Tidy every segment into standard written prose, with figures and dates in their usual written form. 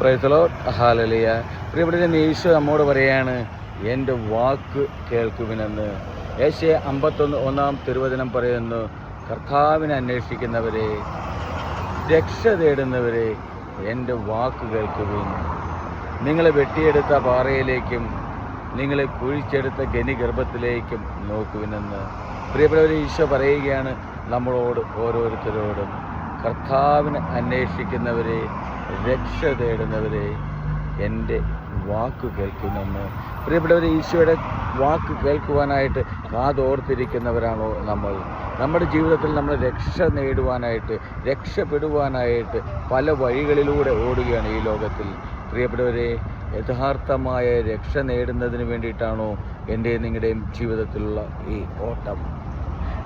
Praise the Lord. Hallelujah. പ്രിയപ്പെട്ടവരെ, യേശു നമ്മോട് പറയാണ്, എൻ്റെ വാക്ക് കേൾക്കുവിനെന്ന്. യേശയ്യ 51 തിരുവചനം പറയുന്നു, കർത്താവിനെ അന്വേഷിക്കുന്നവരെ, രക്ഷ തേടുന്നവരെ, എൻ്റെ വാക്ക് കേൾക്കുവിൻ. നിങ്ങളെ വെട്ടിയെടുത്ത പാറയിലേക്കും നിങ്ങളെ കുഴിച്ചെടുത്ത ഗനിഗർഭത്തിലേക്കും നോക്കുവിനെന്ന്. പ്രിയപ്പെട്ടവരെ, ഈശോ പറയുകയാണ് നമ്മളോട് ഓരോരുത്തരോടും, കർത്താവിനെ അന്വേഷിക്കുന്നവരെ, രക്ഷ തേടുന്നവരെ, എൻ്റെ വാക്ക് കേൾക്കുമെന്ന്. പ്രിയപ്പെട്ടവരെ, ഈശോയുടെ വാക്ക് കേൾക്കുവാനായിട്ട് കാതോർത്തിരിക്കുന്നവരാണോ നമ്മൾ? നമ്മുടെ ജീവിതത്തിൽ നമ്മൾ രക്ഷ നേടുവാനായിട്ട്, രക്ഷപ്പെടുവാനായിട്ട് പല വഴികളിലൂടെ ഓടുകയാണ് ഈ ലോകത്തിൽ. പ്രിയപ്പെട്ടവരെ, യഥാർത്ഥമായ രക്ഷ നേടുന്നതിന് വേണ്ടിയിട്ടാണോ എൻ്റെയും നിങ്ങളുടെയും ജീവിതത്തിലുള്ള ഈ ഓട്ടം?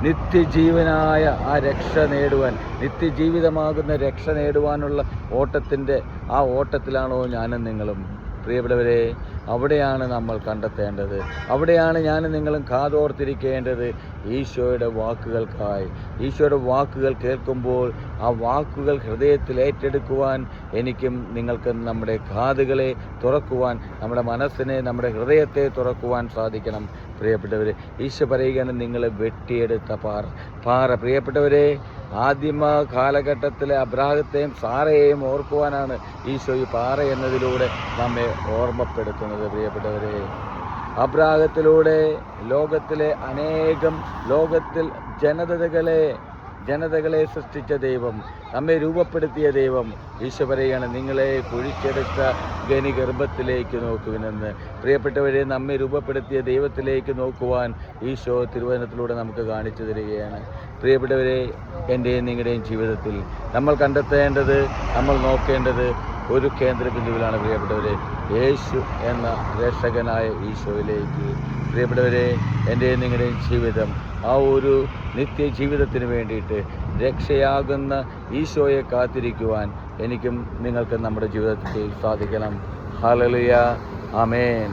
നിത്യജീവനായ ആ രക്ഷ നേടുവാൻ, നിത്യജീവിതമാകുന്ന രക്ഷ നേടുവാനുള്ള ആ ഓട്ടത്തിലാണോ ഞാനും നിങ്ങളും? പ്രിയപ്പെട്ടവരെ, അവിടെയാണ് നമ്മൾ കണ്ടെത്തേണ്ടത്. അവിടെയാണ് ഞാനും നിങ്ങളും കാതോർത്തിരിക്കേണ്ടത്, ഈശോയുടെ വാക്കുകൾക്കായി. ഈശോയുടെ വാക്കുകൾ കേൾക്കുമ്പോൾ ആ വാക്കുകൾ ഹൃദയത്തിൽ ഏറ്റെടുക്കുവാൻ എനിക്കും നിങ്ങൾക്കും നമ്മുടെ കാതുകളെ തുറക്കുവാൻ, നമ്മുടെ മനസ്സിനെ, നമ്മുടെ ഹൃദയത്തെ തുറക്കുവാൻ സാധിക്കണം. പ്രിയപ്പെട്ടവരെ, ഈശോ പറയുകയാണ്, നിങ്ങളെ വെട്ടിയെടുത്ത പാറ. പ്രിയപ്പെട്ടവരെ, ആദിമ കാലഘട്ടത്തിലെ അബ്രാഹത്തെയും സാറയെയും ഓർക്കുവാനാണ് ഈശോ ഈ പാറ എന്നതിലൂടെ നമ്മെ ഓർമ്മപ്പെടുത്തുന്നത്. പ്രിയപ്പെട്ടവരെ, അബ്രാഹത്തിലൂടെ ലോകത്തിലെ ലോകത്തിൽ ജനതകളെ സൃഷ്ടിച്ച ദൈവം, നമ്മെ രൂപപ്പെടുത്തിയ ദൈവം, ഈശോ പറയുകയാണ്, നിങ്ങളെ കുഴിച്ചെടുത്ത ഗനിഗർഭത്തിലേക്ക് നോക്കുവിനെന്ന്. പ്രിയപ്പെട്ടവരെ, നമ്മെ രൂപപ്പെടുത്തിയ ദൈവത്തിലേക്ക് നോക്കുവാൻ ഈശോ തിരുവചനത്തിലൂടെ നമുക്ക് കാണിച്ചു തരികയാണ്. പ്രിയപ്പെട്ടവരെ, എൻ്റെയും നിങ്ങളുടെയും ജീവിതത്തിൽ നമ്മൾ കണ്ടെത്തേണ്ടത്, നമ്മൾ നോക്കേണ്ടത് ഒരു കേന്ദ്രബിന്ദുവിലാണ്. പ്രിയപ്പെട്ടവരെ, യേശു എന്ന രക്ഷകനായ ഈശോയിലേക്ക്. പ്രിയപ്പെട്ടവരെ, എൻ്റെയും നിങ്ങളുടെയും ജീവിതം ആ ഒരു നിത്യജീവിതത്തിന് വേണ്ടിയിട്ട് രക്ഷയാകുന്ന ഈശോയെ കാത്തിരിക്കുവാൻ എനിക്കും നിങ്ങൾക്കും നമ്മുടെ ജീവിതത്തിൽ സാധിക്കണം. ഹല്ലേലൂയ. ആമേൻ.